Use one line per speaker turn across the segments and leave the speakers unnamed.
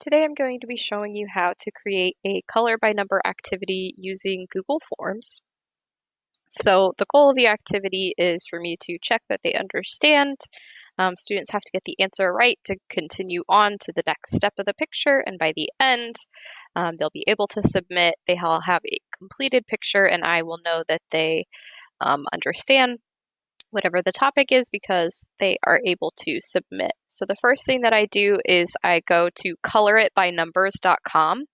Today I'm going to be showing you how to create a color by number activity using Google Forms. So the goal of the activity is for me to check that they understand. Students have to get the answer right to continue on to the next step of the picture, and by the end, they'll be able to submit. They'll have a completed picture, and I will know that they understand whatever the topic is because they are able to submit. So the first thing that I do is I go to coloritbynumbers.com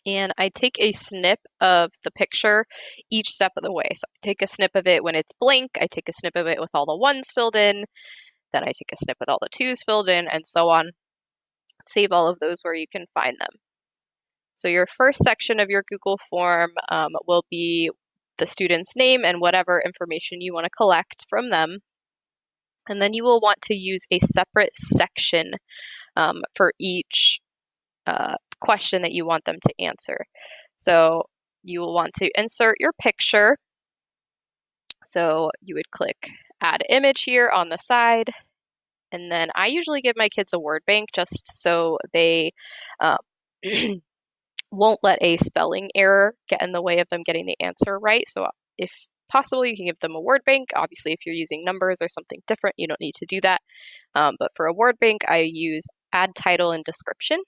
and I take a snip of the picture each step of the way. So I take a snip of it when it's blank, I take a snip of it with all the ones filled in, then I take a snip with all the twos filled in, and so on. Save all of those where you can find them. So your first section of your Google form will be the student's name and whatever information you want to collect from them. And then you will want to use a separate section for each question that you want them to answer. So you will want to insert your picture. So you would click Add Image here on the side. And then I usually give my kids a word bank just so they won't let a spelling error get in the way of them getting the answer right. So if possible, you can give them a word bank. Obviously, if you're using numbers or something different, you don't need to do that. But for a word bank, I use add title and description.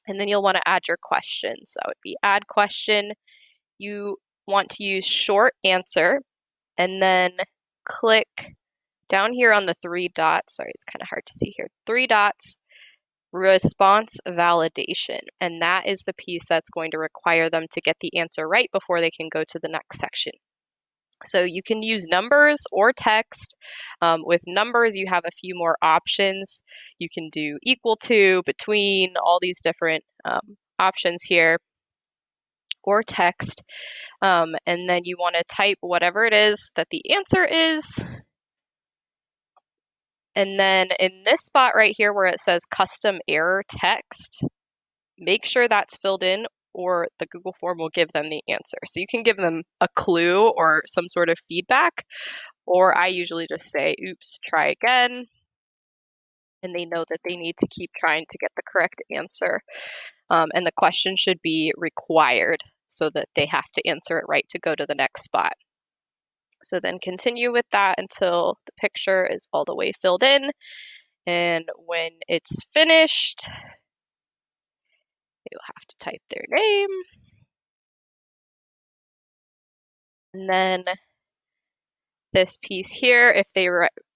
And then you'll want to add your questions. That would be add question. You want to use short answer and then click down here on the three dots. Sorry, it's kind of hard to see here. Three dots, response validation. And that is the piece that's going to require them to get the answer right before they can go to the next section. So you can use numbers or text. With numbers, you have a few more options. You can do equal to, between, all these different options here, or text. And then you want to type whatever it is that the answer is. And then in this spot right here where it says custom error text, make sure that's filled in or the Google form will give them the answer. So you can give them a clue or some sort of feedback, or I usually just say, oops, try again. And they know that they need to keep trying to get the correct answer. And the question should be required so that they have to answer it right to go to the next spot. So then continue with that until the picture is all the way filled in. And when it's finished, you'll have to type their name. And then this piece here, if they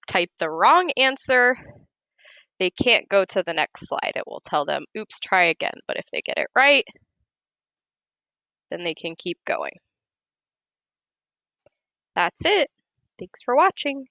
type the wrong answer, they can't go to the next slide. It will tell them, oops, try again. But if they get it right, then they can keep going. That's it. Thanks for watching.